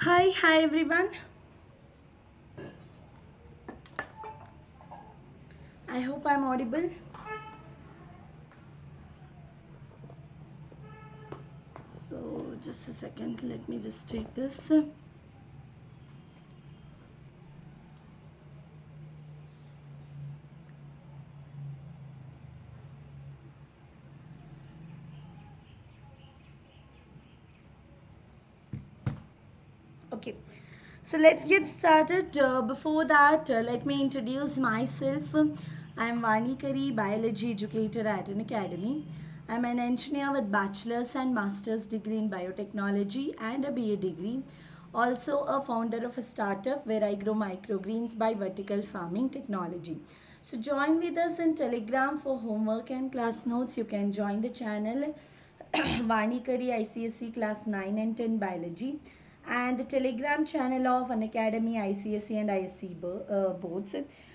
Hi everyone. I hope I'm audible. So just a second, let me just take this. Okay, so let's get started. Before that, let me introduce myself. I'm Vani Kari, biology educator at Unacademy. I'm an engineer with bachelor's and master's degree in biotechnology and a B.Ed degree. Also a founder of a startup where I grow microgreens by vertical farming technology. So join with us in Telegram for homework and class notes. You can join the channel Vani Kari ICSE class 9 and 10 biology and the Telegram channel of Unacademy ICSE and ISC boards.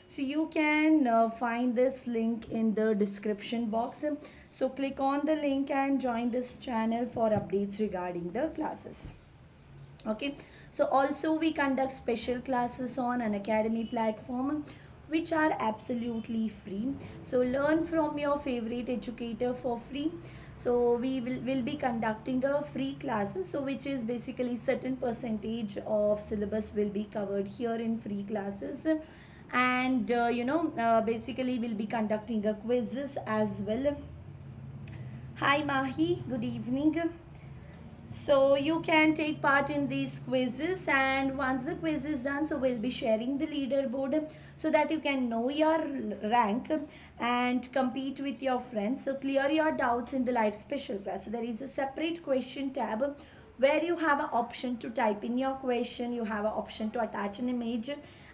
So you can find this link in the description box. So click on the link and join this channel for updates regarding the classes. Okay, so also we conduct special classes on an academy platform which are absolutely free. So learn from your favorite educator for free. So will be conducting a free classes, so which is basically certain percentage of syllabus will be covered here in free classes. And basically we'll be conducting a quizzes as well. Hi Mahi, good evening. So you can take part in these quizzes, and once the quiz is done, so we'll be sharing the leaderboard so that you can know your rank and compete with your friends. So clear your doubts in the live special class. So there is a separate question tab where you have an option to type in your question, you have an option to attach an image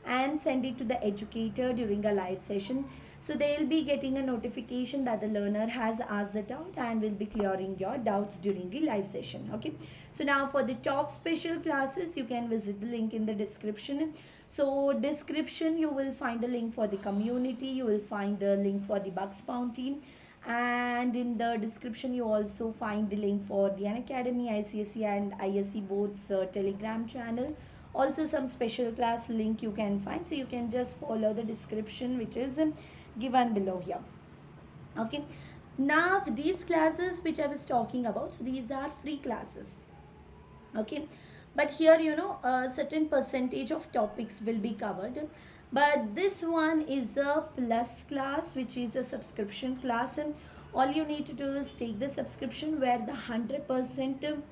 and send it to the educator during a live session. So they'll be getting a notification that the learner has asked the doubt and will be clearing your doubts during the live session. Okay. So now for the top special classes, you can visit the link in the description. So description, you will find a link for the community. You will find the link for the Bugs Bounty. And in the description, you also find the link for the Unacademy, ICSE and ISE boards Telegram channel. Also some special class link you can find. So you can just follow the description which is given below here. Okay, now these classes which I was talking about, so these are free classes. Okay, but here a certain percentage of topics will be covered, but this one is a plus class which is a subscription class, and all you need to do is take the subscription where the 100%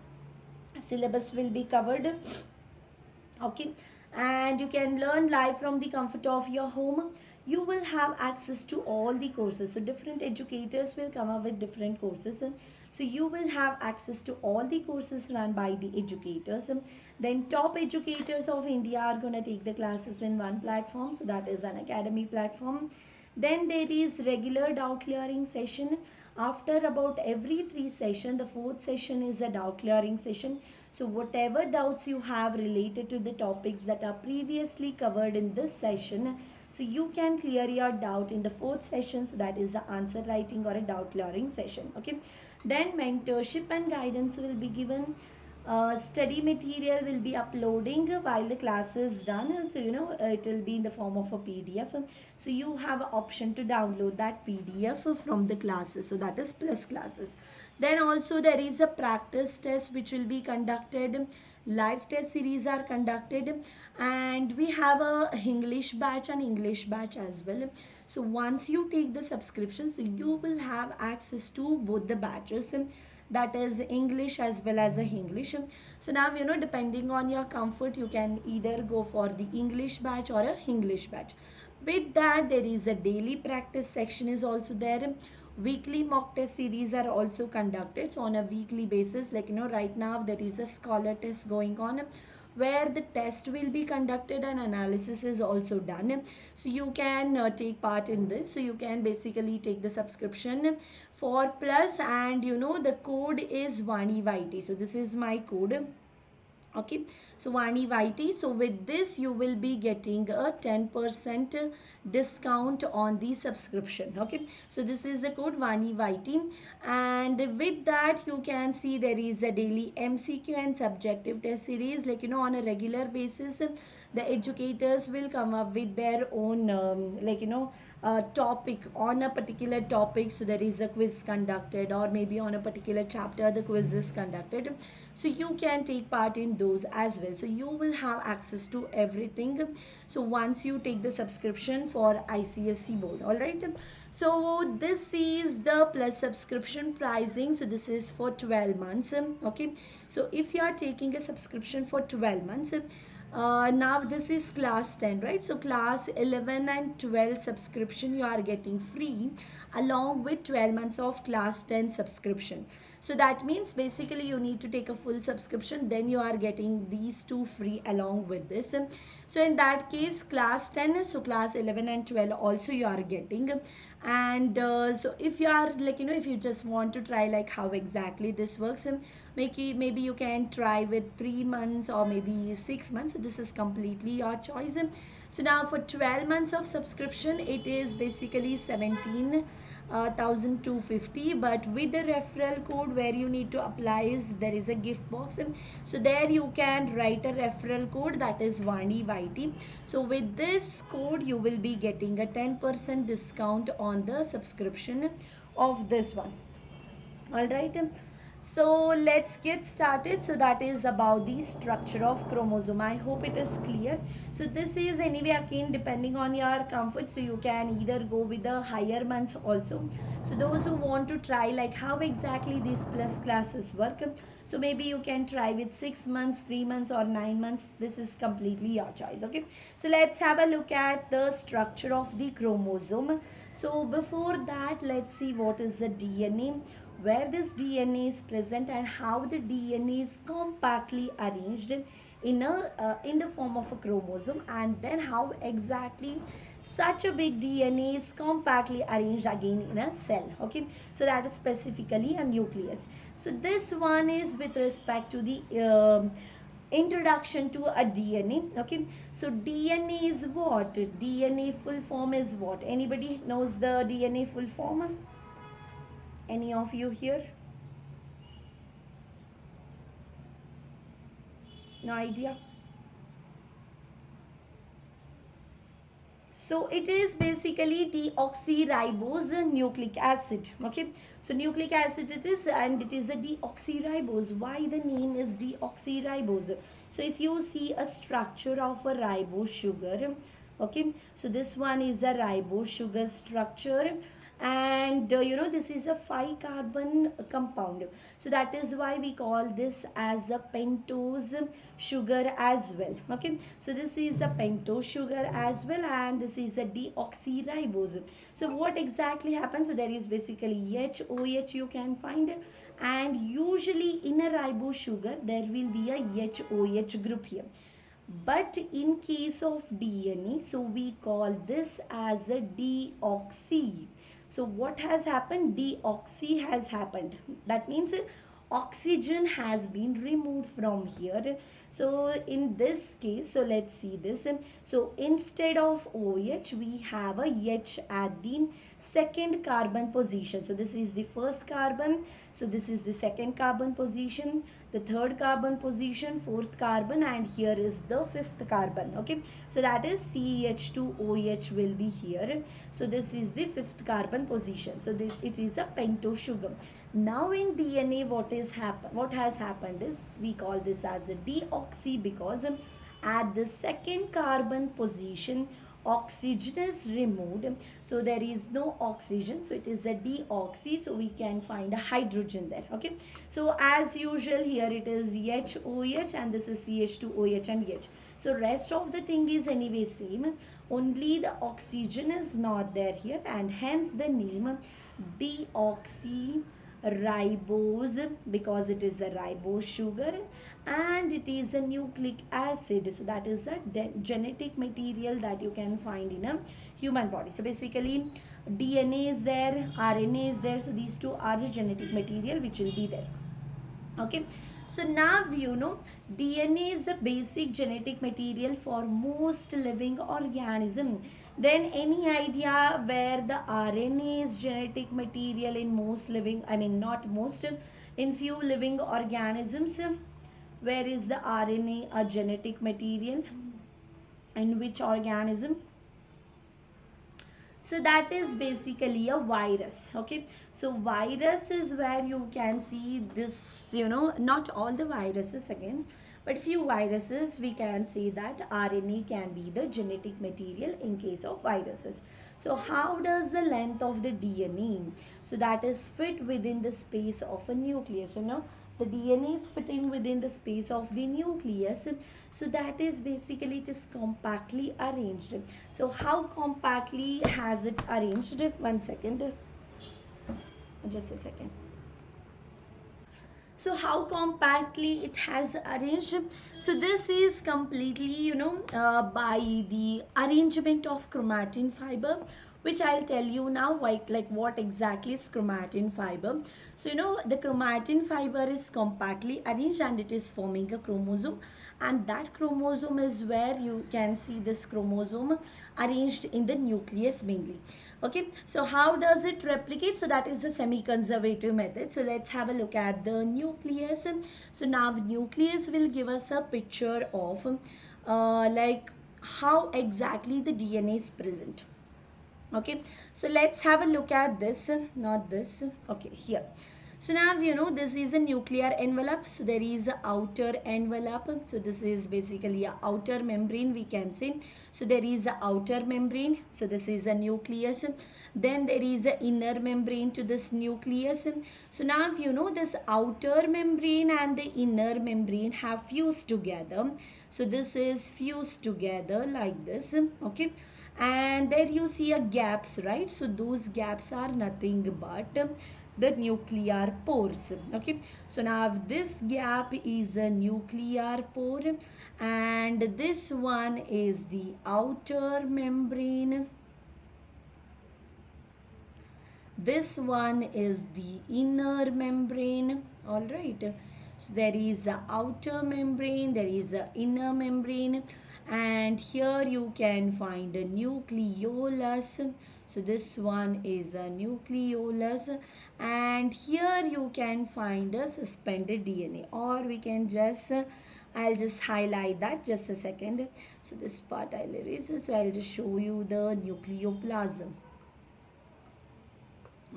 syllabus will be covered. Okay, and you can learn live from the comfort of your home. You will have access to all the courses, so different educators will come up with different courses, so you will have access to all the courses run by the educators. Then top educators of India are going to take the classes in one platform, so that is Unacademy platform. Then there is regular doubt clearing session. After about every 3 sessions, the fourth session is a doubt clearing session. So whatever doubts you have related to the topics that are previously covered in this session, so you can clear your doubt in the fourth session. So that is the answer writing or a doubt clearing session. Okay. Then mentorship and guidance will be given. Study material will be uploading while the class is done, so it will be in the form of a PDF, so you have an option to download that PDF from the classes, so that is plus classes. Then also there is a practice test which will be conducted. Live test series are conducted, and we have a English batch and English batch as well. So once you take the subscription, so you will have access to both the batches, that is English as well as a English. So now depending on your comfort, you can either go for the English batch or a English batch. With that, there is a daily practice section is also there. Weekly mock test series are also conducted, so on a weekly basis, like right now there is a scholar test going on where the test will be conducted and analysis is also done. So you can take part in this. So you can basically take the subscription for plus, and the code is Vani YT. So this is my code. Okay, so Vani YT. So with this, you will be getting a 10% discount on the subscription. Okay, so this is the code Vani YT, and with that, you can see there is a daily MCQ and subjective test series. Like, on a regular basis, the educators will come up with their own, topic on a particular topic. So there is a quiz conducted, or maybe on a particular chapter the quiz is conducted, so you can take part in those as well. So you will have access to everything, so once you take the subscription for ICSE board. All right, so this is the plus subscription pricing. So this is for 12 months. Okay, so if you are taking a subscription for 12 months, now this is class 10, right? So class 11 and 12 subscription you are getting free, along with 12 months of class 10 subscription. So that means basically you need to take a full subscription, then you are getting these two free along with this. So in that case, class 10, so class 11 and 12 also you are getting. And so if you are like, if you just want to try like how exactly this works, maybe you can try with 3 months or maybe 6 months. So this is completely your choice. So now for 12 months of subscription, it is basically 17,250, but with the referral code, where you need to apply is there is a gift box. So there you can write a referral code, that is Vani YT. So with this code you will be getting a 10% discount on the subscription of this one. All right, so let's get started. So that is about the structure of chromosome. I hope it is clear. So this is anyway again depending on your comfort, so you can either go with the higher months also. So those who want to try like how exactly these plus classes work, so maybe you can try with 6 months, 3 months, or 9 months. This is completely your choice. Okay, so let's have a look at the structure of the chromosome. So before that, let's see what is the DNA, where this DNA is present, and how the DNA is compactly arranged in the form of a chromosome, and then how exactly such a big DNA is compactly arranged again in a cell. Okay, so that is specifically a nucleus. So this one is with respect to the introduction to a DNA. Okay, so DNA is what? DNA full form is what? Anybody knows the DNA full form? Any of you here? No idea? So it is basically deoxyribose nucleic acid. Okay, so nucleic acid it is, and it is a deoxyribose. Why the name is deoxyribose? So if you see a structure of a ribose sugar, okay, so this one is a ribose sugar structure, and this is a 5 carbon compound. So that is why we call this as a pentose sugar as well. Okay, so this is a pentose sugar as well, and this is a deoxyribose. So what exactly happens? So there is basically HOH you can find, and usually in a ribose sugar there will be a HOH group here. But in case of DNA, so we call this as a deoxy. So what has happened? Deoxy has happened. That means oxygen has been removed from here. So in this case, so let's see this. So instead of OH, we have a H at the second carbon position. So this is the first carbon. So this is the second carbon position, the third carbon position, fourth carbon, and here is the fifth carbon. Okay, so that is CH2OH will be here. So this is the fifth carbon position. So this, it is a pentose sugar. Now in DNA, what has happened is we call this as a deoxy, because at the second carbon position oxygen is removed, so there is no oxygen, so it is a deoxy, so we can find a hydrogen there. Okay, so as usual here it is HOH, and this is CH2OH and H. So rest of the thing is anyway same, only the oxygen is not there here, and hence the name deoxy ribose, because it is a ribose sugar and it is a nucleic acid. So that is a genetic material that you can find in a human body. So basically DNA is there, RNA is there, so these two are the genetic material which will be there. Okay, so now you know DNA is the basic genetic material for most living organism. Then any idea where the RNA is genetic material in most living, I mean not most, in few living organisms? Where is the RNA a genetic material, in which organism? So that is basically a virus. Okay, so virus is where you can see this, you know, not all the viruses again, but few viruses we can say that RNA can be the genetic material in case of viruses. So how does the length of the DNA, so that is fit within the space of a nucleus, you know, the DNA is fitting within the space of the nucleus. So that is basically it is compactly arranged. So how compactly has it arranged? One second, just a second. So how compactly it has arranged? So this is completely, you know, by the arrangement of chromatin fiber, which I'll tell you now, like what exactly is chromatin fiber. So you know the chromatin fiber is compactly arranged and it is forming a chromosome, and that chromosome is where you can see this chromosome arranged in the nucleus mainly. Okay, so how does it replicate? So that is the semi-conservative method. So let's have a look at the nucleus. So now nucleus will give us a picture of like how exactly the DNA is present. Okay, so let's have a look at this, not this. Okay, here. So now you know this is a nuclear envelope. So there is a outer envelope. So this is basically a outer membrane, we can say. So there is a outer membrane. So this is a nucleus. Then there is a inner membrane to this nucleus. So now you know this outer membrane and the inner membrane have fused together. So this is fused together like this. Okay, and there you see a gaps, right? So those gaps are nothing but the nuclear pores. Okay, so now this gap is a nuclear pore and this one is the outer membrane. This one is the inner membrane. All right, so there is a outer membrane, there is a inner membrane, and here you can find a nucleolus. So this one is a nucleolus, and here you can find a suspended DNA, or we can just I'll just highlight that, just a second. So this part I'll erase, so I'll just show you the nucleoplasm.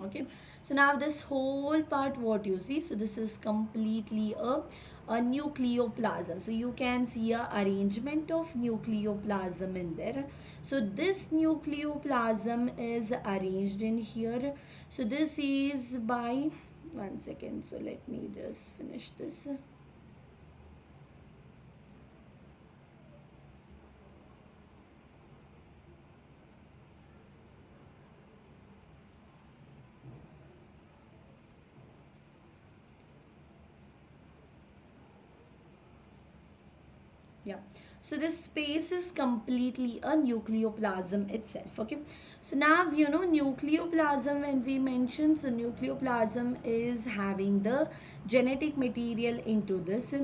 Okay, so now this whole part what you see, so this is completely a nucleoplasm. So you can see a arrangement of nucleoplasm in there. So this nucleoplasm is arranged in here. So this is by, one second, so let me just finish this. Yeah, so this space is completely a nucleoplasm itself. Okay, so now you know nucleoplasm, when we mention, so nucleoplasm is having the genetic material into this.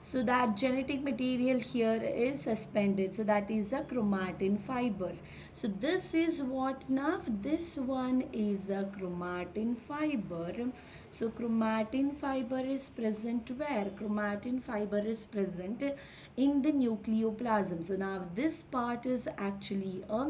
So that genetic material here is suspended, so that is a chromatin fiber. So this is what now, this one is a chromatin fiber. So chromatin fiber is present where? Chromatin fiber is present in the nucleoplasm. So now this part is actually a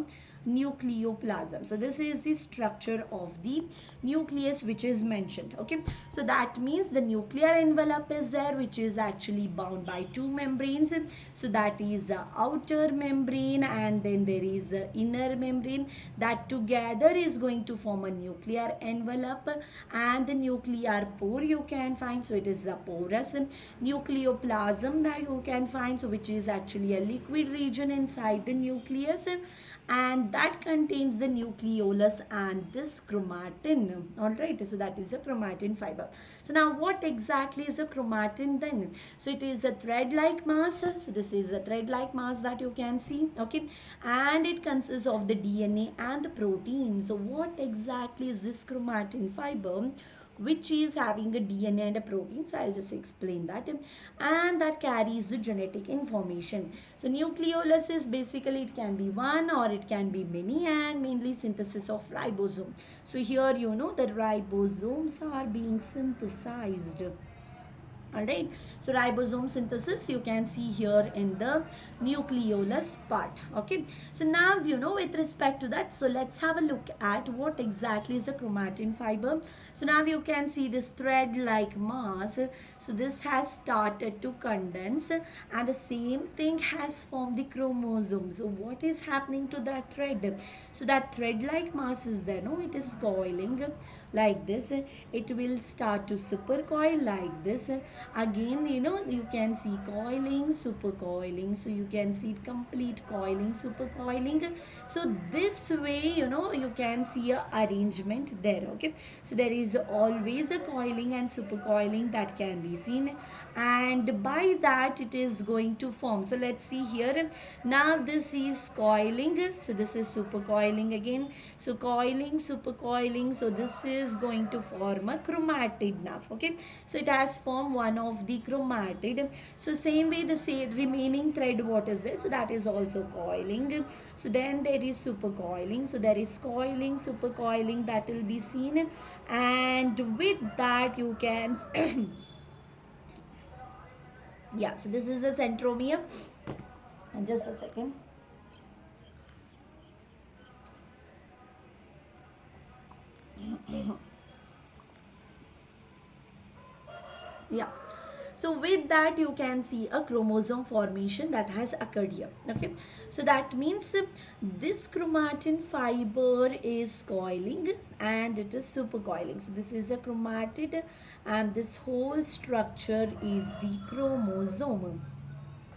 nucleoplasm. So this is the structure of the nucleus which is mentioned. Okay, so that means the nuclear envelope is there, which is actually bound by two membranes. So that is the outer membrane and then there is the inner membrane, that together is going to form a nuclear envelope, and the nuclear pore you can find, so it is a porous nucleoplasm that you can find, so which is actually a liquid region inside the nucleus, and that contains the nucleolus and this chromatin. All right, so that is a chromatin fiber. So now what exactly is a chromatin then? So it is a thread like mass. So this is a thread like mass that you can see. Okay, and it consists of the DNA and the protein. So what exactly is this chromatin fiber? which is having a DNA and a protein. So I'll just explain that. And that carries the genetic information. So nucleolus is basically, it can be one or it can be many, and mainly synthesis of ribosome. So here you know that ribosomes are being synthesized. Alright, so ribosome synthesis you can see here in the nucleolus part. Okay, so now you know with respect to that, so let's have a look at what exactly is the chromatin fiber. So now you can see this thread like mass. So this has started to condense, and the same thing has formed the chromosome. So what is happening to that thread? So that thread like mass is there, no, it is coiling like this. It will start to supercoil like this. Again you know you can see coiling, supercoiling, so you can see complete coiling, supercoiling. So this way you know you can see a arrangement there. Okay, so there is always a coiling and supercoiling that can be seen, and by that it is going to form. So let's see here. Now this is coiling, so this is supercoiling again. So coiling, supercoiling, so this is going to form a chromatid now. Okay, so it has formed one of the chromatid. So same way the remaining thread what is there, so that is also coiling. So then there is supercoiling, so there is coiling, supercoiling, that will be seen, and with that you can yeah, so this is the centromere. And just a second. Yeah, so with that you can see a chromosome formation that has occurred here. Okay, so that means this chromatin fiber is coiling and it is supercoiling. So this is a chromatid, and this whole structure is the chromosome.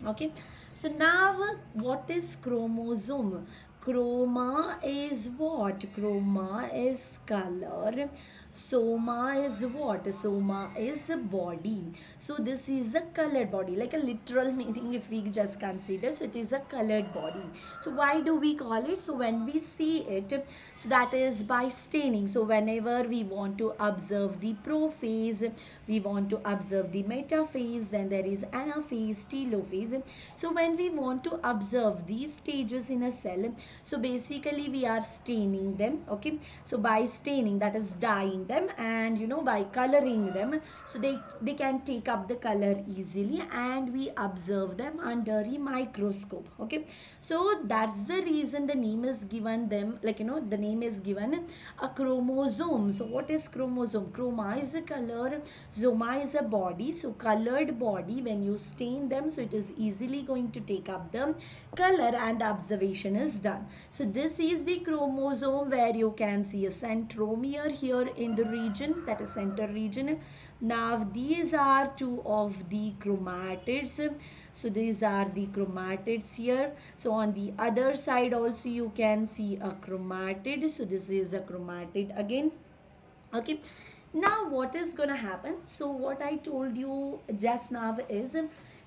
Okay, so now what is chromosome? Chroma is what? Chroma is color. Soma is what? Soma is a body. So this is a colored body, like a literal meaning if we just consider. So it is a colored body. So why do we call it? So when we see it, so that is by staining. So whenever we want to observe the prophase, we want to observe the metaphase, then there is anaphase, telophase. So when we want to observe these stages in a cell, so basically we are staining them. Okay, so by staining, that is dyeing them, and you know by coloring them, so they can take up the color easily, and we observe them under a microscope. Okay, so that's the reason the name is given them, like you know the name is given a chromosome. So what is chromosome? Chroma is a color, zoma is a body. So colored body, when you stain them, so it is easily going to take up the color and the observation is done. So this is the chromosome, where you can see a centromere here in the region, that is center region. Now these are two of the chromatids. So these are the chromatids here. So on the other side also you can see a chromatid. So this is a chromatid again. Okay, now what is gonna happen? So what I told you just now is,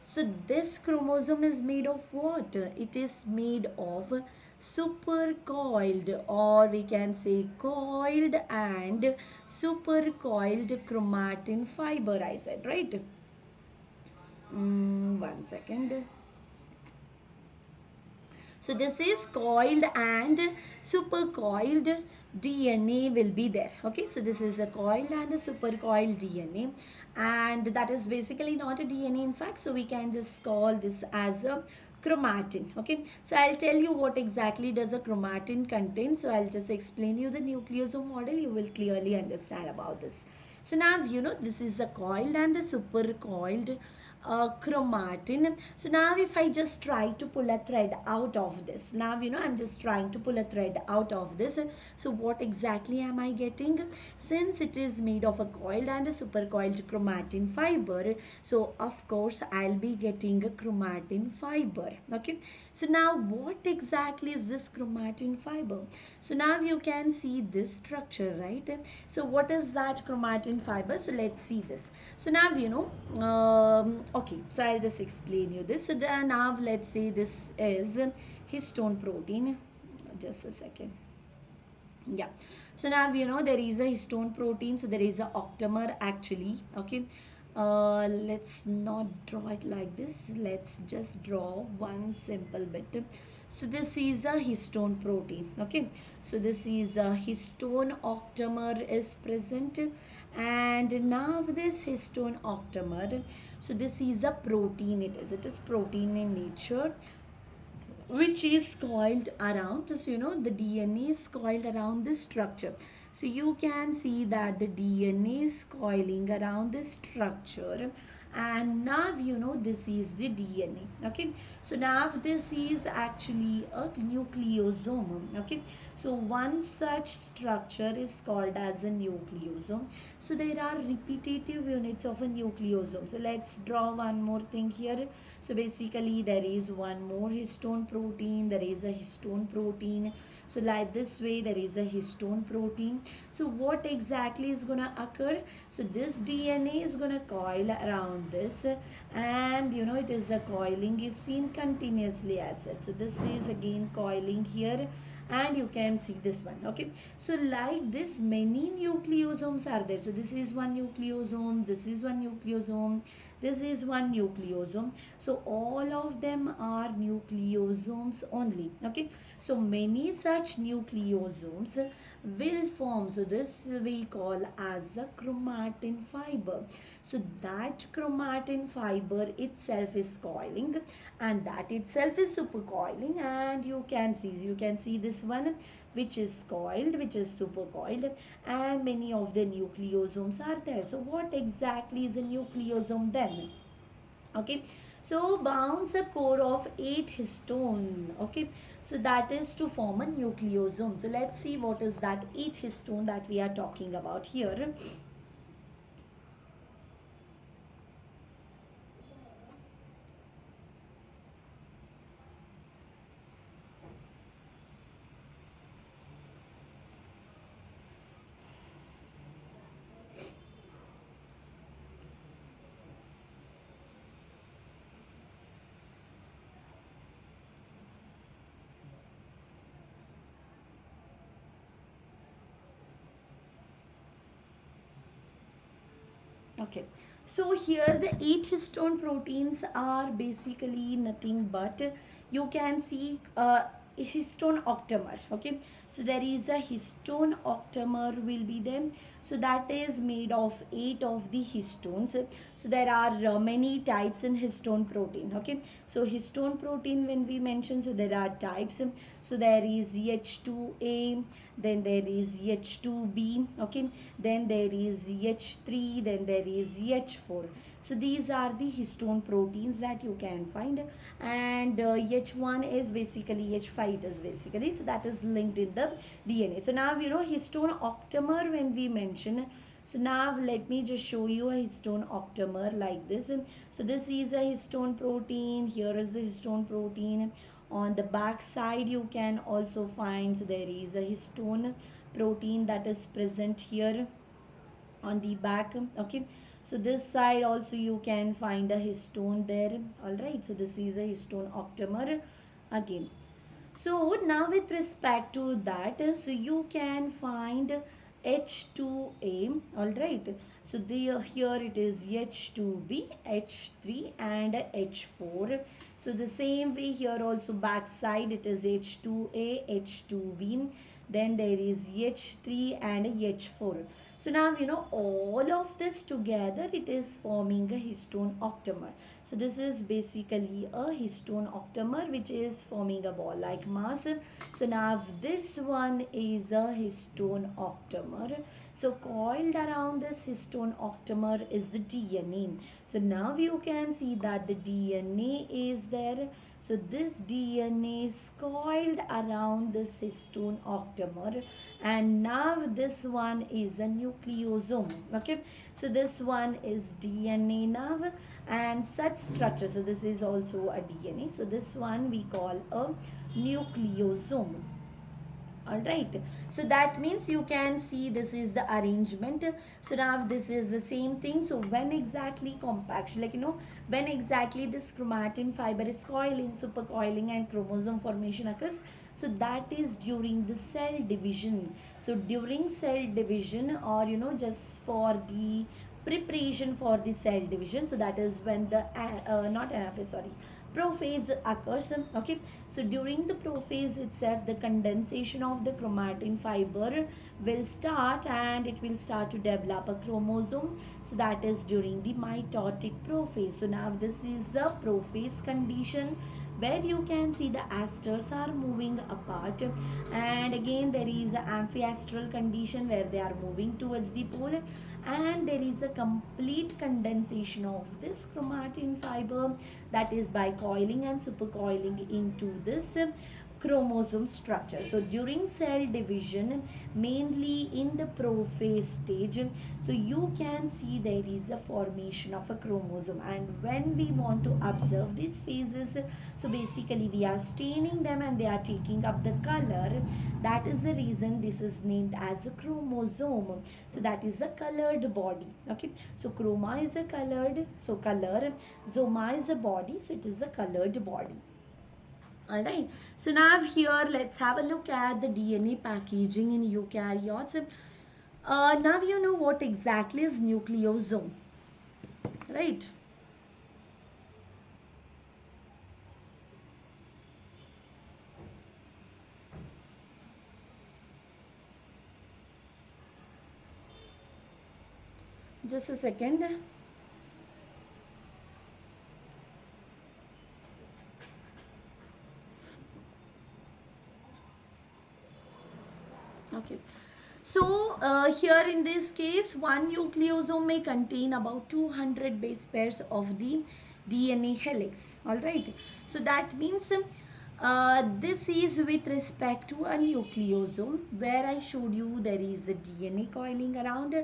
so this chromosome is made of what? It is made of supercoiled, or we can say coiled and supercoiled chromatin fiber, I said, right? One second. So this is coiled and supercoiled DNA will be there. Okay, so this is a coiled and a supercoiled DNA, and that is basically not a DNA in fact. So we can just call this as a chromatin. Okay, so I'll tell you what exactly does a chromatin contain. So I'll just explain you the nucleosome model. You will clearly understand about this. So now you know this is a coiled and a supercoiled chromatin. So now if I just try to pull a thread out of this, now you know I'm just trying to pull a thread out of this. So what exactly am I getting? Since it is made of a coiled and a supercoiled chromatin fiber, so of course I'll be getting a chromatin fiber. Okay, so now what exactly is this chromatin fiber? So now you can see this structure, right? So what is that chromatin fiber? So let's see this. So now you know, okay, so I'll just explain you this. So then now let's say this is histone protein. Just a second. Yeah. So now there is a histone protein. So there is a octamer actually. Okay. Let's not draw it like this. Let's just draw one simple bit. So this is a histone protein. Okay. So this is a histone octamer is present, and now this histone octamer. So this is a protein. It is protein in nature, which is coiled around, so the DNA is coiled around this structure. So you can see that the DNA is coiling around this structure, and now this is the DNA. Okay, so now this is actually a nucleosome. Okay, so one such structure is called as a nucleosome. So there are repetitive units of a nucleosome. So let's draw one more thing here. So basically there is one more histone protein, there is a histone protein. So like this way there is a histone protein. So what exactly is going to occur? So this DNA is going to coil around this, and it is a coiling is seen continuously as such. So this is again coiling here, and you can see this one. Okay, so like this many nucleosomes are there. So this is one nucleosome, this is one nucleosome, this is one nucleosome. So all of them are nucleosomes only. Okay, so many such nucleosomes will form. So this we call as a chromatin fiber. So that chromatin fiber itself is coiling, and that itself is supercoiling, and you can see this one, which is coiled, which is supercoiled, and many of the nucleosomes are there. So what exactly is a nucleosome then? Okay, so bounds a core of 8 histone. Okay, so that is to form a nucleosome. So let's see what is that 8 histone that we are talking about here. Okay, so here the 8 histone proteins are basically nothing but, you can see histone octamer. Okay, so there is a histone octamer will be there. So that is made of 8 of the histones. So there are many types in histone protein. Okay, so histone protein, when we mention, so there are types. So there is H2A, then there is H2B. Okay, then there is H3, then there is H4. So these are the histone proteins that you can find, and H1 is basically H5 is basically, so that is linked in the DNA. So now histone octamer when we mention. So now let me just show you a histone octamer like this. So this is a histone protein, here is the histone protein. On the back side you can also find, so there is a histone protein that is present here on the back. Okay, so this side also you can find a histone there. All right, so this is a histone octamer again. So now with respect to that, so you can find H2A. All right, so here it is H2B, H3 and H4. So the same way here also back side it is H2A, H2B, then there is H3 and H4. So now all of this together it is forming a histone octamer. So this is basically a histone octamer which is forming a ball like mass. So now this one is a histone octamer. So coiled around this histone octamer is the DNA. So now you can see that the DNA is there. So this DNA is coiled around this histone octamer, and now this one is a nucleosome. Okay, so this one is DNA now, and such structure. So this is also a DNA. So this one we call a nucleosome. All right, so that means you can see this is the arrangement. So now this is the same thing. So when exactly compaction, like when exactly this chromatin fiber is coiling, supercoiling, and chromosome formation occurs, so that is during the cell division. So during cell division, or just for the preparation for the cell division, so that is when the not anaphase, sorry, prophase occurs. Okay, so during the prophase itself, the condensation of the chromatin fiber will start, and it will start to develop a chromosome. So that is during the mitotic prophase. So now this is a prophase condition where you can see the asters are moving apart, and again there is an amphiastral condition where they are moving towards the pole, and there is a complete condensation of this chromatin fiber, that is by coiling and supercoiling into this chromosome structure. So during cell division, mainly in the prophase stage, so you can see there is a formation of a chromosome, and when we want to observe these phases, so basically we are staining them and they are taking up the color. That is the reason this is named as a chromosome. So that is a colored body. Okay, so chroma is a colored, so color, zoma is a body, so it is a colored body. Alright, so now here let's have a look at the DNA packaging in eukaryotes. Now you know what exactly is nucleosome, right? Just a second. Okay. So here in this case, one nucleosome may contain about 200 base pairs of the DNA helix. Alright. So that means this is with respect to a nucleosome, where I showed you there is a DNA coiling around,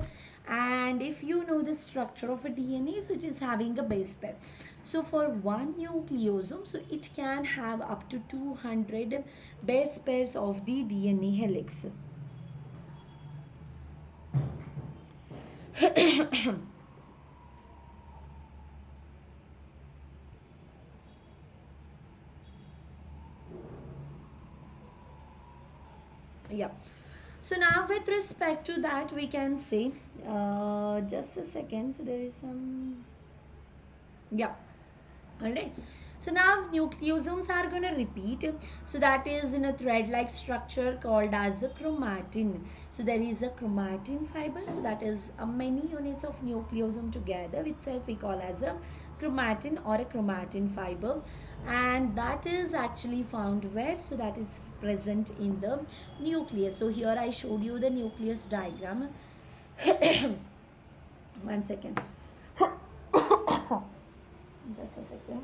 and if you know the structure of a DNA, so it is having a base pair. So for one nucleosome, so it can have up to 200 base pairs of the DNA helix. Yeah, so now with respect to that, we can say just a second, so there is some, yeah. Alright, so now nucleosomes are going to repeat. So that is in a thread-like structure called as a chromatin. So there is a chromatin fiber. So that is many units of nucleosome together, which itself we call as a chromatin or a chromatin fiber. And that is actually found where? So that is present in the nucleus. So here I showed you the nucleus diagram. One second. Just a second.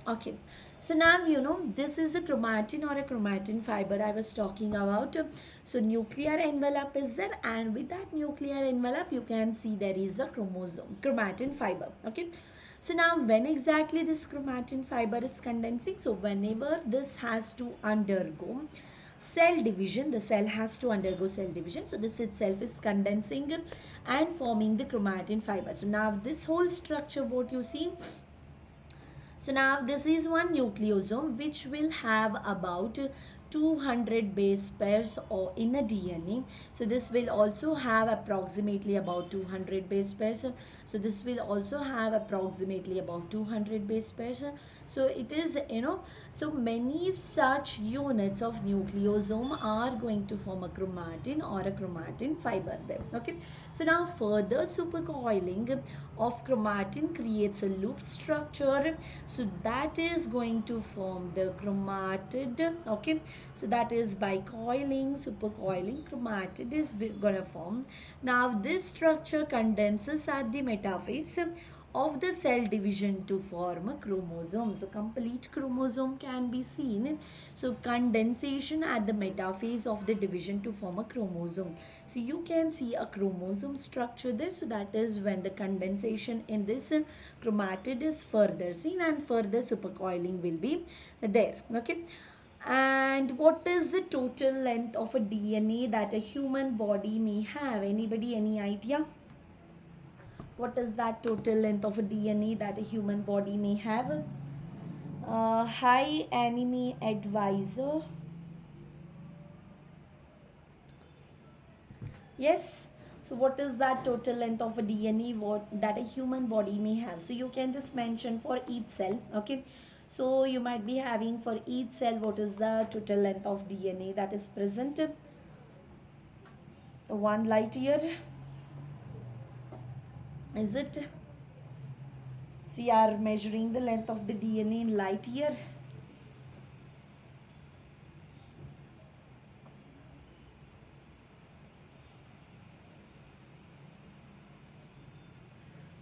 Okay, so now you know this is the chromatin or a chromatin fiber I was talking about. So nuclear envelope is there, and with that nuclear envelope you can see there is a chromosome, chromatin fiber. Okay, so now when exactly this chromatin fiber is condensing? So whenever this has to undergo cell division, the cell has to undergo cell division, so this itself is condensing and forming the chromatin fiber. So now this whole structure, what you see, so now this is one nucleosome which will have about 200 base pairs or in a DNA. So this will also have approximately about 200 base pairs. So this will also have approximately about 200 base pairs. So it is, so many such units of nucleosome are going to form a chromatin or a chromatin fiber there. Okay. So now further supercoiling of chromatin creates a loop structure. So that is going to form the chromatid. Okay, so that is by coiling, supercoiling, chromatid is gonna form. Now this structure condenses at the metaphase of the cell division to form a chromosome. So complete chromosome can be seen. So condensation at the metaphase of the division to form a chromosome. So you can see a chromosome structure there. So that is when the condensation in this chromatid is further seen and further supercoiling will be there. Okay. And what is the total length of a DNA that a human body may have? Anybody, any idea? What is that total length of a DNA that a human body may have? Hi, Enemy Advisor. Yes. So what is that total length of a DNA that a human body may have? So you can just mention for each cell. Okay. So you might be having for each cell what is the total length of DNA that is present. 1 light year. Is it? So you are measuring the length of the DNA in light year.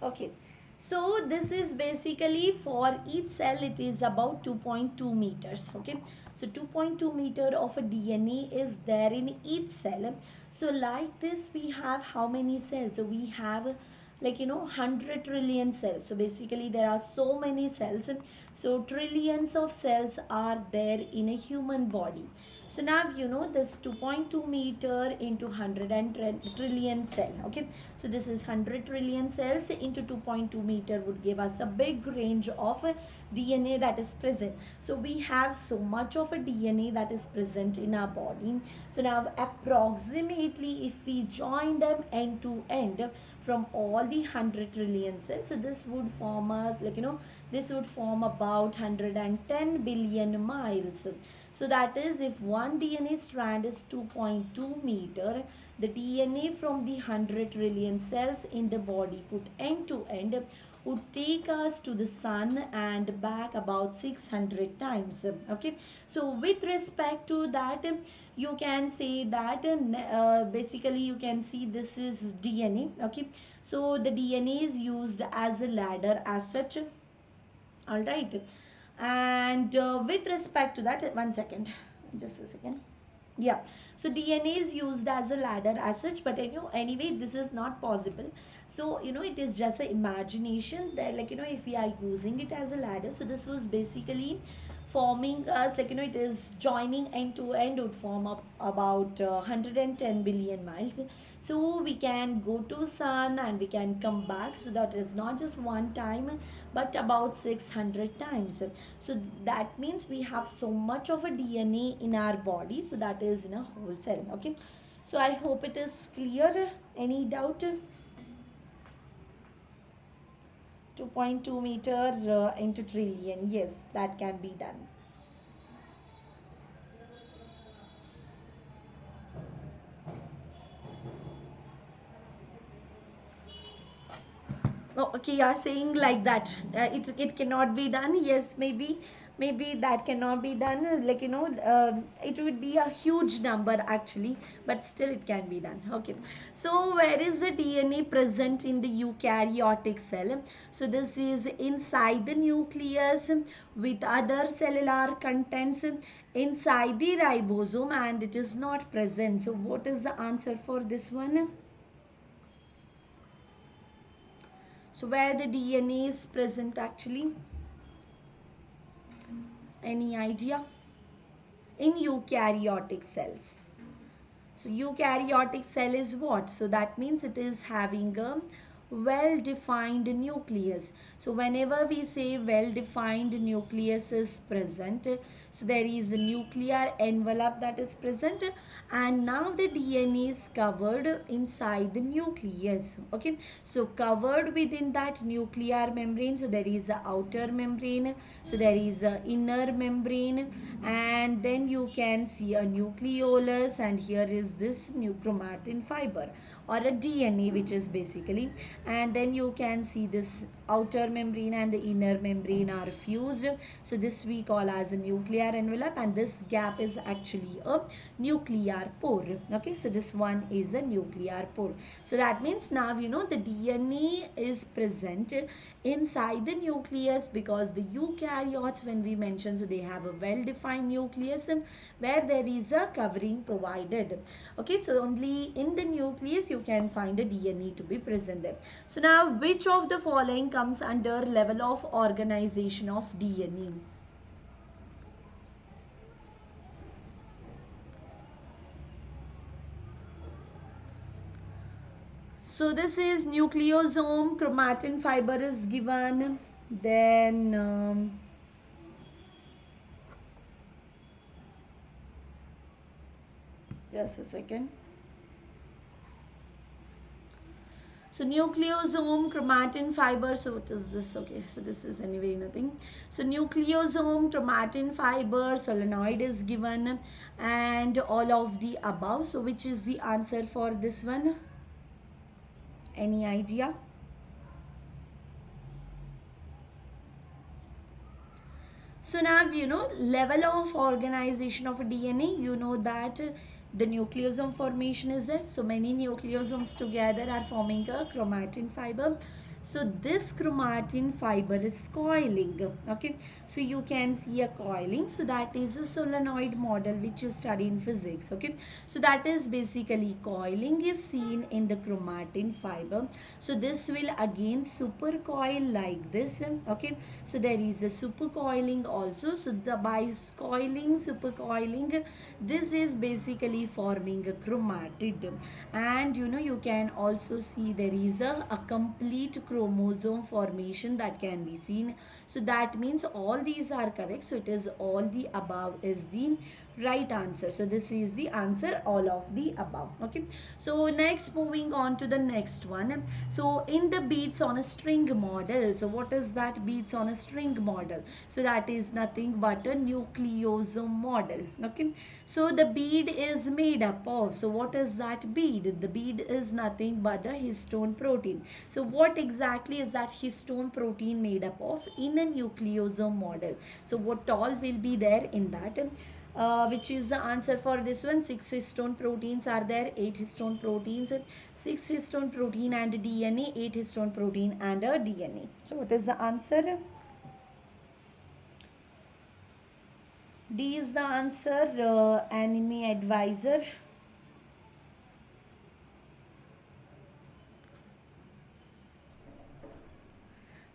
Okay. So this is basically for each cell it is about 2.2 meters. Okay. So 2.2 meter of a DNA is there in each cell. So like this we have how many cells? So we have like 100 trillion cells. So basically there are so many cells. So trillions of cells are there in a human body. So now this 2.2 meter into 100 trillion cell. Okay. So this is 100 trillion cells into 2.2 meter would give us a big range of DNA that is present. So we have so much of a DNA that is present in our body. So now approximately if we join them end to end from all the 100 trillion cells, so this would form us this would form about 110 billion miles. So that is if one DNA strand is 2.2 meter, the DNA from the 100 trillion cells in the body put end to end would take us to the sun and back about 600 times. Okay. So with respect to that, you can say that basically you can see this is DNA. Okay. So the DNA is used as a ladder as such. All right. And with respect to that, 1 second, just a second. Yeah. So DNA is used as a ladder as such, but anyway this is not possible. So it is just an imagination that if we are using it as a ladder, so this was basically forming us it is joining end to end would form up about 110 billion miles. So we can go to sun and we can come back. So that is not just one time but about 600 times. So that means we have so much of a DNA in our body. So that is in a whole cell. Okay. So I hope it is clear. Any doubt? 2.2 meter into trillion. Yes, that can be done. Oh, okay, you are saying like that. It cannot be done. Yes, maybe that cannot be done. It would be a huge number actually, but still it can be done. Okay. So where is the DNA present in the eukaryotic cell? So this is inside the nucleus with other cellular contents inside the ribosome, and it is not present. So what is the answer for this one? So where the DNA is present actually? Any idea? In eukaryotic cells. So eukaryotic cell is what? So that means it is having a well defined nucleus. So whenever we say well defined nucleus is present, so there is a nuclear envelope that is present, and now the DNA is covered inside the nucleus. Okay. So covered within that nuclear membrane, so there is a outer membrane, so there is a inner membrane, and then you can see a nucleolus, and here is this new chromatin fiber. or a DNA, which is basically, and then you can see this outer membrane and the inner membrane are fused. So this we call as a nuclear envelope, and this gap is actually a nuclear pore. Okay, so this one is a nuclear pore. So that means now you know the DNA is present inside the nucleus, because the eukaryotes, when we mention, so they have a well defined nucleus where there is a covering provided. Okay, so only in the nucleus you can find a DNA to be present there. So now which of the following comes under level of organization of DNA? So this is nucleosome, chromatin fiber is given, then just a second. So nucleosome, chromatin fiber, so what is this? Okay, so this is anyway nothing. So nucleosome, chromatin fiber, solenoid is given, and all of the above. So which is the answer for this one? Any idea? So now you know level of organization of a DNA. You know that the nucleosome formation is there. So many nucleosomes together are forming a chromatin fiber. So this chromatin fiber is coiling. Okay, so you can see a coiling. So that is a solenoid model which you study in physics. Okay, so that is basically coiling is seen in the chromatin fiber. So this will again supercoil like this. Okay, so there is a supercoiling also. So the by coiling, supercoiling, this is basically forming a chromatid. And you know you can also see there is a complete chromosome formation that can be seen. So that means all these are correct. So it is all the above is the right answer. So this is the answer, all of the above. Okay, so next moving on to the next one. So in the beads on a string model, so what is that beads on a string model? So that is nothing but a nucleosome model. Okay, so the bead is made up of, so what is that bead? The bead is nothing but the histone protein. So what exactly is that histone protein made up of in a nucleosome model? So what all will be there in that? Which is the answer for this one? 6 histone proteins are there, 8 histone proteins, 6 histone protein and DNA, 8 histone protein and a DNA. So what is the answer? D is the answer, enemy advisor.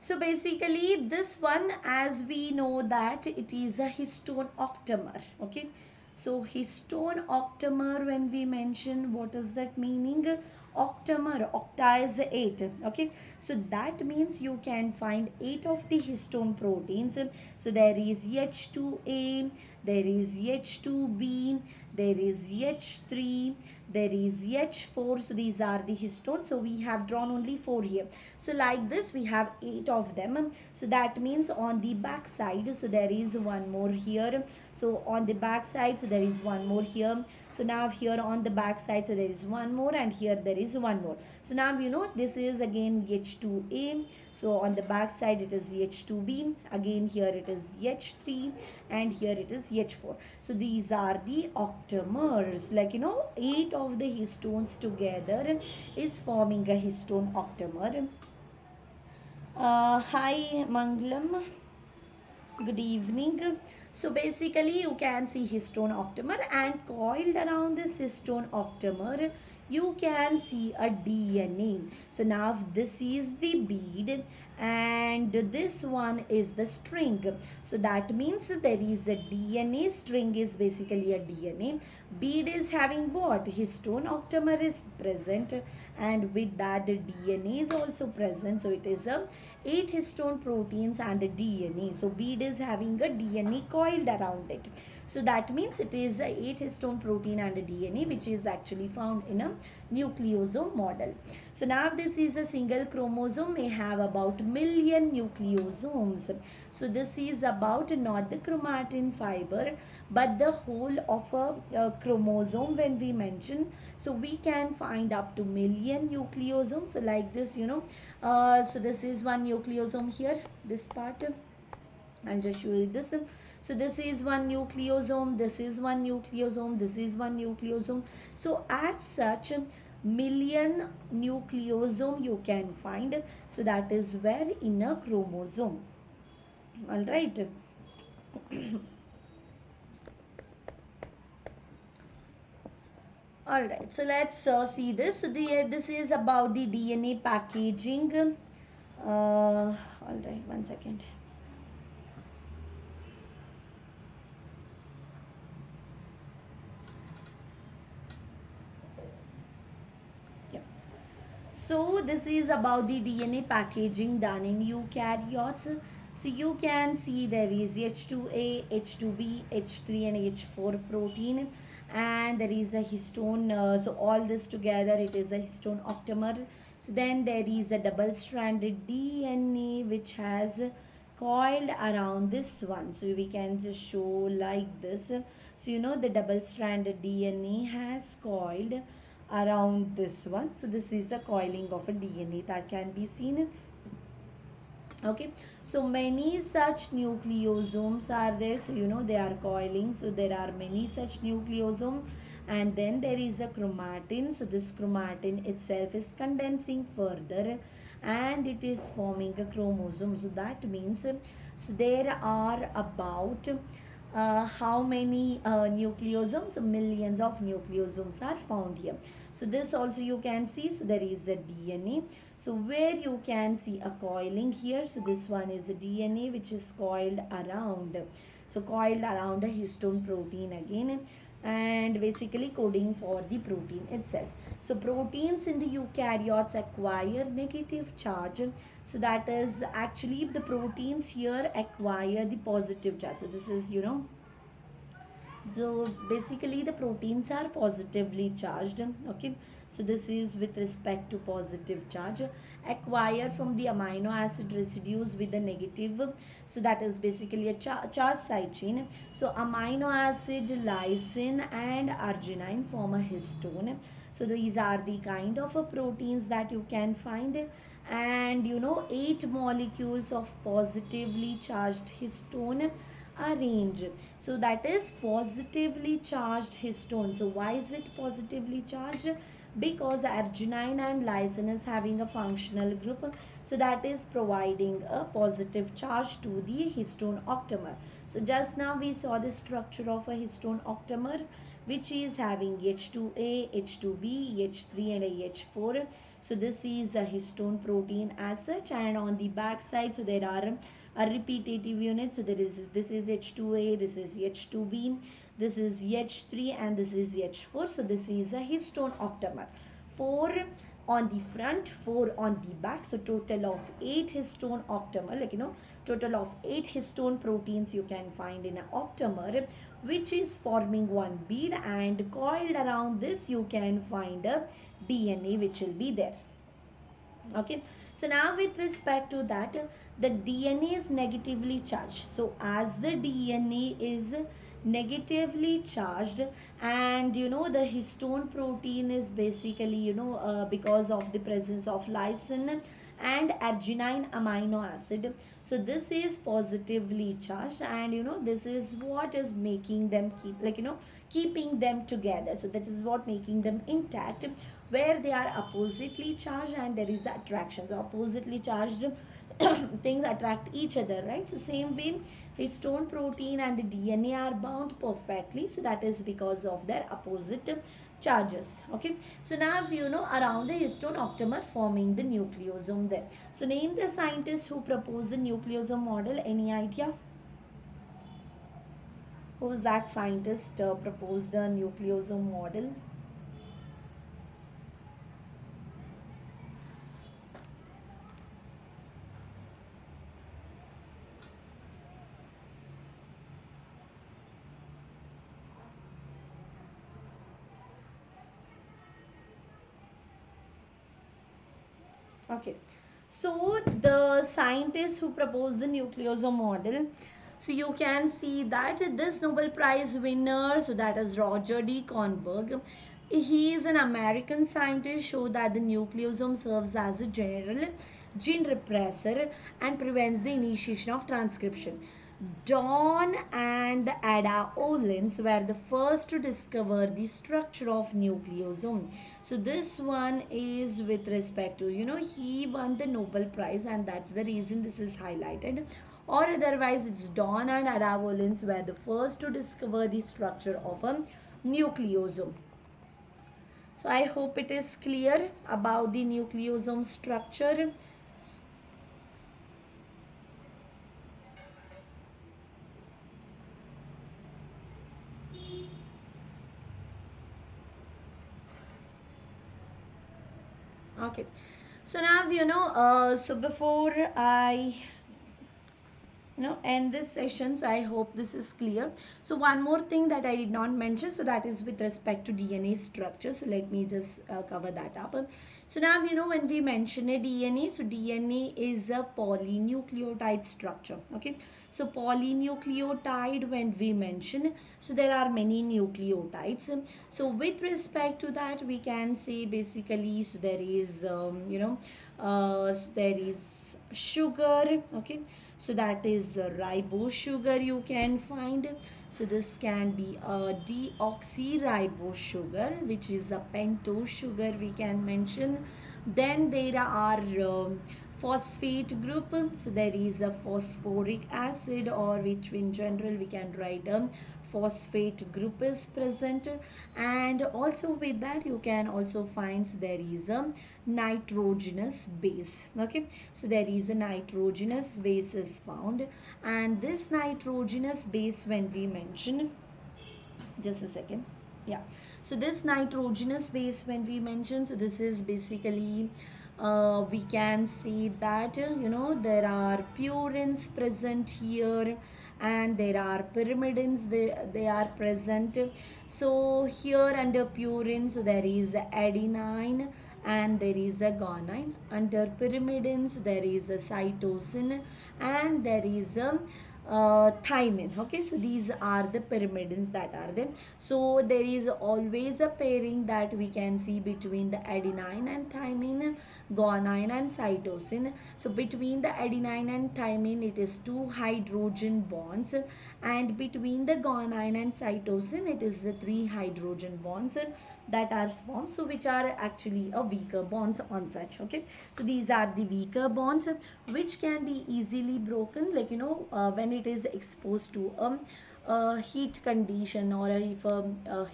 So basically this one, as we know that it is a histone octamer. Okay, so histone octamer, when we mention, what is that meaning? Octamer, octa is 8. Okay, so that means you can find 8 of the histone proteins. So there is H2A, there is H2B, there is H3, there is H4. So these are the histones. So we have drawn only 4 here. So like this we have 8 of them. So that means on the back side, so there is one more here. So on the back side, so there is one more here. So now here on the back side, so there is one more, and here there is one more. So now you know this is again H2A. So on the back side it is H2B. Again here it is H3, and here it is H4. So these are the octamers. Like you know 8 of the histones together is forming a histone octamer. Hi Mangalam, good evening. So basically you can see histone octamer, and coiled around this histone octamer you can see a DNA. So now this is the bead and this one is the string. So that means there is a DNA, string is basically a DNA, bead is having what? Histone octamer is present, and with that the DNA is also present. So it is a 8 histone proteins and the DNA. So bead is having a DNA coiled around it. So that means it is a 8 histone protein and a DNA which is actually found in a nucleosome model. So now this is a single chromosome may have about million nucleosomes. So this is about not the chromatin fiber but the whole of a chromosome when we mention. So we can find up to million nucleosomes. So like this, so this is one nucleosome here, this part. I'll just show you this. So this is one nucleosome, this is one nucleosome, this is one nucleosome. So as such, million nucleosome you can find. So that is where in a chromosome. All right. All right. So let's see this. So this is about the DNA packaging. All right. One second. Yeah. So this is about the DNA packaging done in eukaryotes. So you can see there is H2A, H2B, H3 and H4 protein, and there is a histone. So all this together it is a histone octamer. So then there is a double stranded DNA which has coiled around this one. So we can just show like this. So the double stranded DNA has coiled around this one. So this is a coiling of a DNA that can be seen. Okay, so many such nucleosomes are there. So they are coiling. So there are many such nucleosomes, and then there is a chromatin. So this chromatin itself is condensing further and it is forming a chromosome. So that means so there are about how many nucleosomes? Millions of nucleosomes are found here. So this also you can see. So there is a DNA. So where you can see a coiling here. So this one is a DNA which is coiled around. So coiled around a histone protein again, and basically coding for the protein itself. So proteins in the eukaryotes acquire negative charge. So that is actually the proteins here acquire the positive charge. So this is so basically the proteins are positively charged. Okay, so this is with respect to positive charge acquire from the amino acid residues with the negative. So that is basically a charge side chain. So amino acid, lysine and arginine form a histone. So these are the kind of proteins that you can find, and 8 molecules of positively charged histone arrange. So that is positively charged histone. So why is it positively charged? Because arginine and lysine is having a functional group. So that is providing a positive charge to the histone octamer. So just now we saw the structure of a histone octamer, which is having H2A, H2B, H3 and H4. So this is a histone protein as such, and on the back side so there are a repetitive unit. So this is H2A, this is H2B, this is H3 and this is H4. So this is a histone octamer. 4 on the front, 4 on the back. So total of 8 histone octamer, total of 8 histone proteins you can find in an octamer, which is forming one bead, and coiled around this you can find a DNA which will be there. Okay, so now with respect to that, the DNA is negatively charged. So as the DNA is negatively charged, and the histone protein is basically because of the presence of lysine and arginine amino acid. So this is positively charged, and this is what is making them keeping them together. So that is what making them intact, where they are oppositely charged and there is attraction. So oppositely charged things attract each other, right? So same way histone protein and the DNA are bound perfectly. So that is because of their opposite charges. Okay, so now around the histone octamer forming the nucleosome there. So name the scientist who proposed the nucleosome model. Any idea? Who's that scientist proposed a nucleosome model? Okay, so the scientists who proposed the nucleosome model, so you can see that this Nobel Prize winner, so that is Roger D. Kornberg, he is an American scientist, showed that the nucleosome serves as a general gene repressor and prevents the initiation of transcription. Don and Ada Olins were the first to discover the structure of nucleosome. So this one is with respect to, he won the Nobel Prize, and that's the reason this is highlighted. Or otherwise, it's Don and Ada Olins were the first to discover the structure of a nucleosome. So I hope it is clear about the nucleosome structure. Okay. So now, so before I end this session, so I hope this is clear. So one more thing that I did not mention, so that is with respect to DNA structure. So let me just cover that up. So now, when we mention a DNA, so DNA is a polynucleotide structure. Okay, so polynucleotide, when we mention, so there are many nucleotides. So with respect to that, we can say basically, so there is so there is sugar. Okay, so that is ribose sugar you can find. So this can be a deoxyribose sugar, which is a pentose sugar we can mention. Then there are phosphate group, so there is a phosphoric acid, or which in general we can write phosphate group is present. And also with that you can also find, so there is a nitrogenous base. Okay, so there is a nitrogenous base is found, and this nitrogenous base, when we mention, just a second, yeah, so this nitrogenous base, when we mention, so this is basically we can see that there are purines present here, and there are pyrimidines, they are present. So here under purine, so there is adenine and there is a guanine. Under pyrimidines there is a cytosine and there is a thymine. Okay, so these are the pyrimidines that are there. So there is always a pairing that we can see between the adenine and thymine, guanine and cytosine. So between the adenine and thymine it is two hydrogen bonds, and between the guanine and cytosine it is the three hydrogen bonds that are formed, so which are actually a weaker bonds on such. Okay, so these are the weaker bonds which can be easily broken, like when it is exposed to heat condition, or if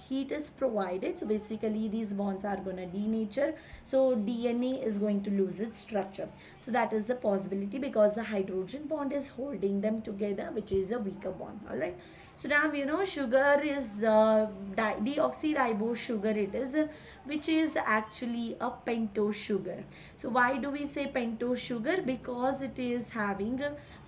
heat is provided, so basically these bonds are going to denature, so DNA is going to lose its structure. So that is the possibility, because the hydrogen bond is holding them together, which is a weaker bond. All right, so now sugar is deoxyribose sugar it is, which is actually a pentose sugar. So why do we say pentose sugar? Because it is having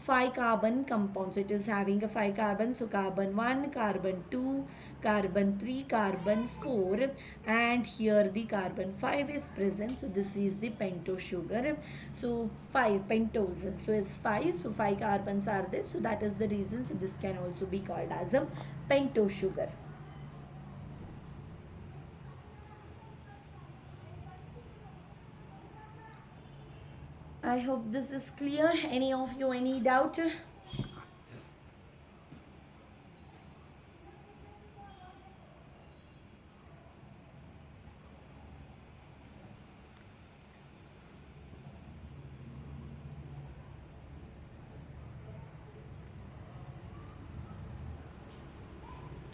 5 carbon compounds. So it is having a 5 carbon, so carbon 1, carbon 2, carbon 3, carbon 4, and here the carbon 5 is present. So this is the pentose sugar. So 5 pentose, so is 5, so 5 carbons are there, so that is the reason. So this can also be called as a pentose sugar. I hope this is clear. Any of you any doubt?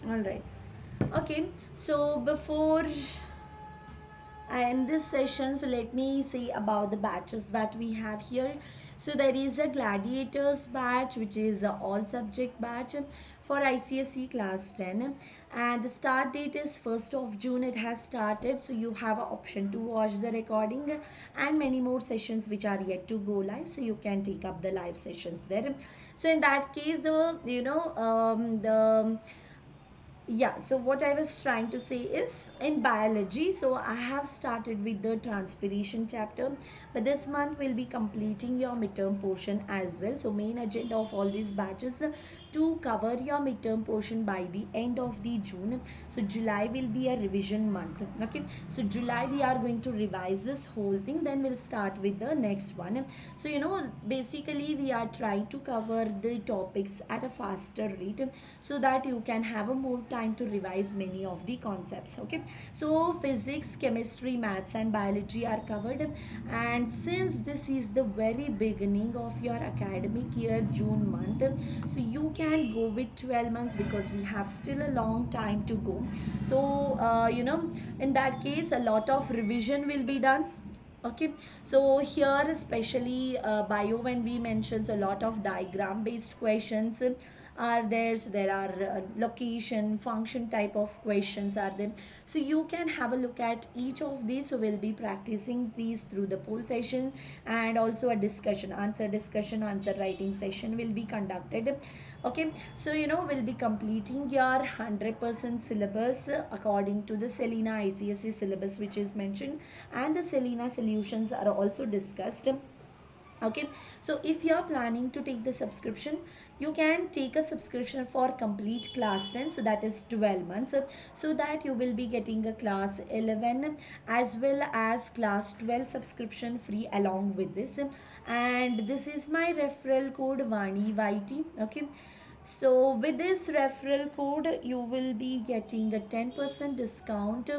All right. Okay, so before in this session, so let me say about the batches that we have here. So there is a gladiators batch, which is a all subject batch for ICSE class 10, and the start date is 1st of June. It has started, so you have an option to watch the recording and many more sessions which are yet to go live, so you can take up the live sessions there. So in that case, the Yeah, so what I was trying to say is in biology, so I have started with the transpiration chapter, but this month we'll be completing your midterm portion as well. So main agenda of all these batches to cover your midterm portion by the end of the June. So July will be a revision month. Okay, so July we are going to revise this whole thing, then we'll start with the next one. So basically we are trying to cover the topics at a faster rate so that you can have a more time to revise many of the concepts. Okay, so physics, chemistry, maths and biology are covered, and since this is the very beginning of your academic year, June month, so you can go with 12 months because we have still a long time to go. So in that case a lot of revision will be done. Okay, so here especially bio, when we mentions a lot of diagram based questions are there. So there are location function type of questions are there, so you can have a look at each of these. So we'll be practicing these through the poll session, and also a discussion answer writing session will be conducted. Okay, so we'll be completing your 100% syllabus according to the Selena ICSE syllabus which is mentioned, and the Selena solutions are also discussed. Okay, so if you are planning to take the subscription, you can take a subscription for complete class 10, so that is 12 months, so that you will be getting a class 11 as well as class 12 subscription free along with this. And this is my referral code Vani YT. Okay, so with this referral code you will be getting a 10% discount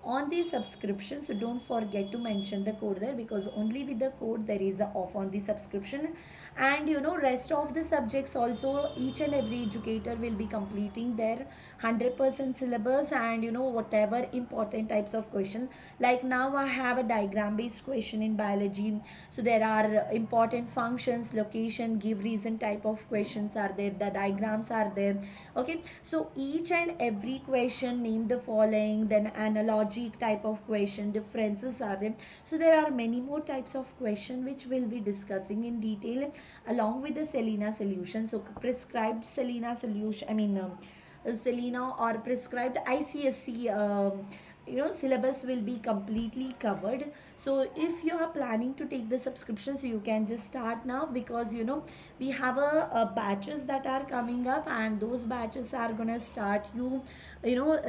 on the subscription. So don't forget to mention the code there, because only with the code there is a off on the subscription. And rest of the subjects also, each and every educator will be completing their 100% syllabus, and whatever important types of question, like now I have a diagram based question in biology, so there are important functions, location, give reason type of questions are there, the diagrams are there. Okay, so each and every question, name the following, then analogy type of question, differences are there. So there are many more types of question which we'll be discussing in detail along with the Selena solution. So prescribed Selena solution, Selena or prescribed ICSE syllabus will be completely covered. So if you are planning to take the subscription, so you can just start now, because we have a batches that are coming up, and those batches are gonna start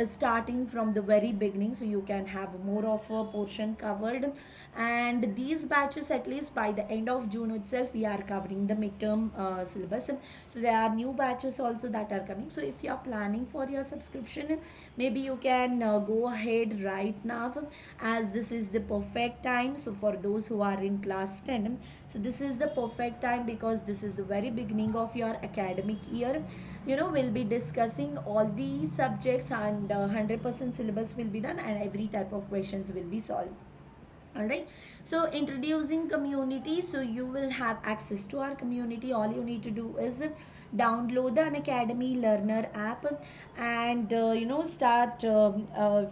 starting from the very beginning, so you can have more of a portion covered. And these batches, at least by the end of June itself, we are covering the midterm syllabus. So there are new batches also that are coming. So if you are planning for your subscription, maybe you can go ahead right now, as this is the perfect time. So for those who are in class 10, so this is the perfect time, because this is the very beginning of your academic year. We'll be discussing all these subjects, and 100% syllabus will be done, and every type of questions will be solved. Alright, so introducing community. So you will have access to our community. All you need to do is download the Unacademy Learner app, and start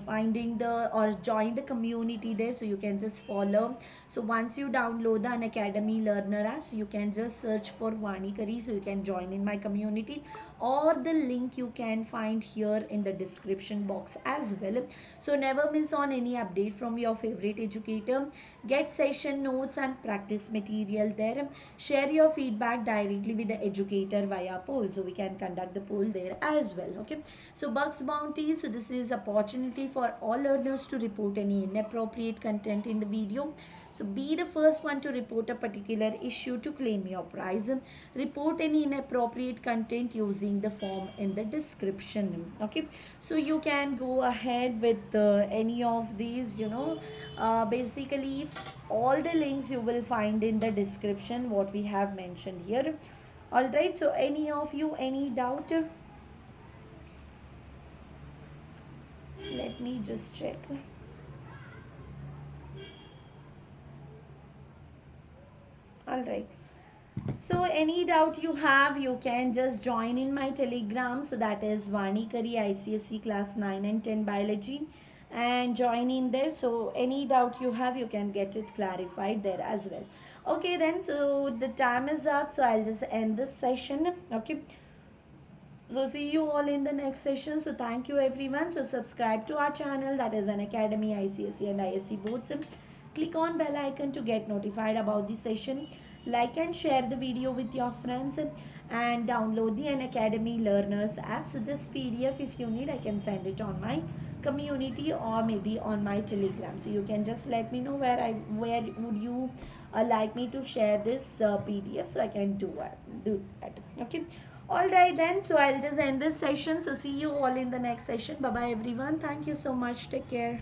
finding the or join the community there. So you can just follow. So once you download the Unacademy Learner app, so you can just search for Vani Kari, so you can join in my community, or the link you can find here in the description box as well. So never miss on any update from your favorite educator. Get session notes and practice material there. Share your feedback directly with the educator via poll, so we can conduct the poll there as well. Okay, so Bugs Bounty. So this is opportunity for all learners to report any inappropriate content in the video. So be the first one to report a particular issue to claim your prize. Report any inappropriate content using the form in the description. Okay, so you can go ahead with any of these. Basically all the links you will find in the description what we have mentioned here. All right, so any of you, any doubt? So let me just check. All right, so any doubt you have, you can just join in my telegram. So that is Vani Kari ICSE class 9 and 10 biology, and join in there. So any doubt you have, you can get it clarified there as well. Okay then, so the time is up, so I'll just end this session. Okay, So see you all in the next session. So thank you everyone. So subscribe to our channel, that is Unacademy, ICSE and ISC boards. Click on bell icon to get notified about the session. Like and share the video with your friends and download the Unacademy Learners app. So this PDF, if you need, I can send it on my community or maybe on my Telegram. So you can just let me know where would you like me to share this PDF, so I can do that. Okay. All right then. So I'll just end this session. So see you all in the next session. Bye bye everyone. Thank you so much. Take care.